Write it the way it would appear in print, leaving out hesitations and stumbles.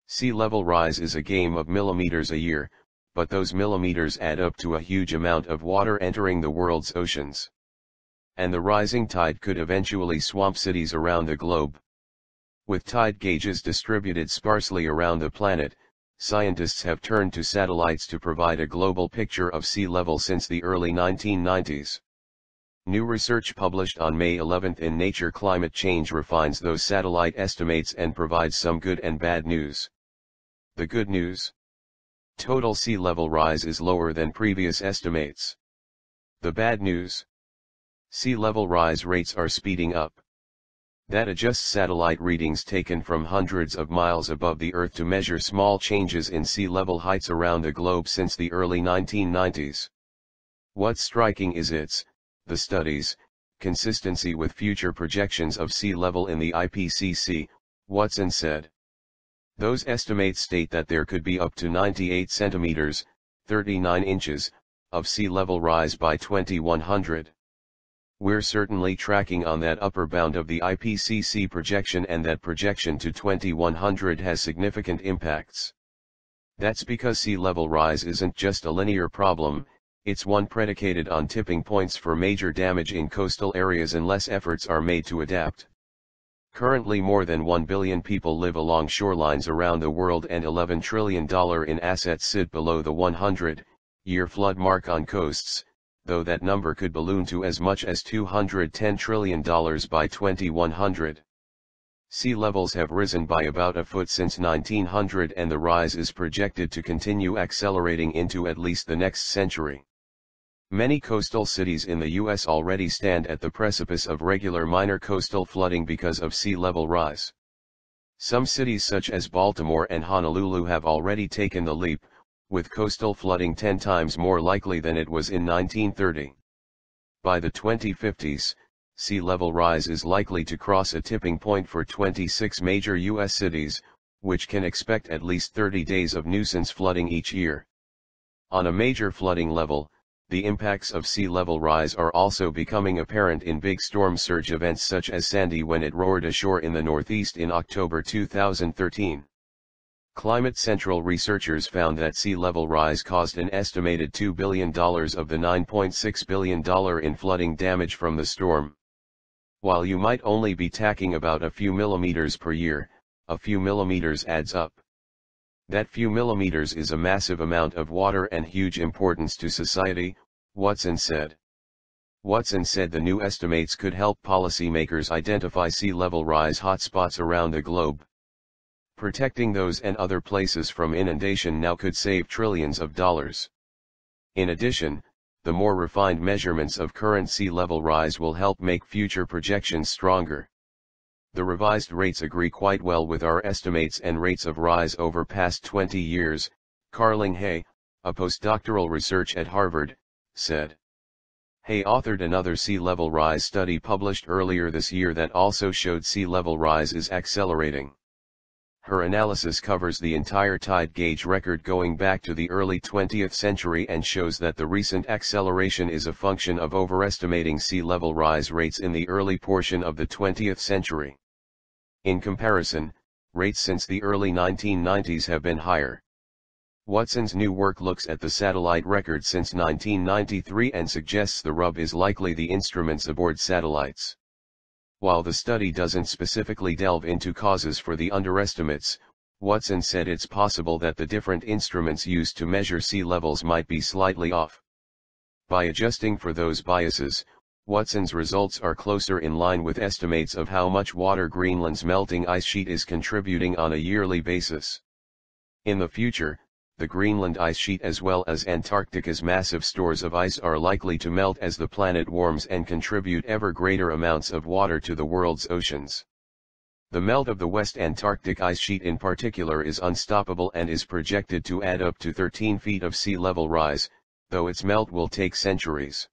Sea level rise is a game of millimeters a year, but those millimeters add up to a huge amount of water entering the world's oceans. And the rising tide could eventually swamp cities around the globe. With tide gauges distributed sparsely around the planet, scientists have turned to satellites to provide a global picture of sea level since the early 1990s. New research published on May 11 in Nature Climate Change refines those satellite estimates and provides some good and bad news. The good news: total sea level rise is lower than previous estimates. The bad news: sea level rise rates are speeding up. That adjusts satellite readings taken from hundreds of miles above the Earth to measure small changes in sea level heights around the globe since the early 1990s. What's striking is the study's consistency with future projections of sea level in the IPCC, Watson said. Those estimates state that there could be up to 98 centimeters, 39 inches, of sea level rise by 2100. We're certainly tracking on that upper bound of the IPCC projection, and that projection to 2100 has significant impacts. That's because sea level rise isn't just a linear problem, it's one predicated on tipping points for major damage in coastal areas unless efforts are made to adapt. Currently more than 1 billion people live along shorelines around the world, and $11 trillion in assets sit below the 100-year flood mark on coasts, though that number could balloon to as much as $210 trillion by 2100. Sea levels have risen by about a foot since 1900, and the rise is projected to continue accelerating into at least the next century. Many coastal cities in the U.S. already stand at the precipice of regular minor coastal flooding because of sea level rise. Some cities such as Baltimore and Honolulu have already taken the leap, with coastal flooding 10 times more likely than it was in 1930. By the 2050s, sea level rise is likely to cross a tipping point for 26 major U.S. cities, which can expect at least 30 days of nuisance flooding each year. On a major flooding level, the impacts of sea level rise are also becoming apparent in big storm surge events such as Sandy when it roared ashore in the Northeast in October 2013. Climate Central researchers found that sea level rise caused an estimated $2 billion of the $9.6 billion in flooding damage from the storm. While you might only be tacking about a few millimeters per year, a few millimeters adds up. That few millimeters is a massive amount of water and huge importance to society, Watson said. Watson said the new estimates could help policymakers identify sea level rise hotspots around the globe. Protecting those and other places from inundation now could save trillions of dollars. In addition, the more refined measurements of current sea level rise will help make future projections stronger. The revised rates agree quite well with our estimates and rates of rise over past 20 years, Carling Hay, a postdoctoral research at Harvard, said. Hay authored another sea level rise study published earlier this year that also showed sea level rise is accelerating. Her analysis covers the entire tide gauge record going back to the early 20th century and shows that the recent acceleration is a function of overestimating sea level rise rates in the early portion of the 20th century. In comparison, rates since the early 1990s have been higher. Watson's new work looks at the satellite record since 1993 and suggests the rub is likely the instruments aboard satellites. While the study doesn't specifically delve into causes for the underestimates, Watson said it's possible that the different instruments used to measure sea levels might be slightly off. By adjusting for those biases, Watson's results are closer in line with estimates of how much water Greenland's melting ice sheet is contributing on a yearly basis. In the future, the Greenland ice sheet as well as Antarctica's massive stores of ice are likely to melt as the planet warms and contribute ever greater amounts of water to the world's oceans. The melt of the West Antarctic ice sheet in particular is unstoppable and is projected to add up to 13 feet of sea level rise, though its melt will take centuries.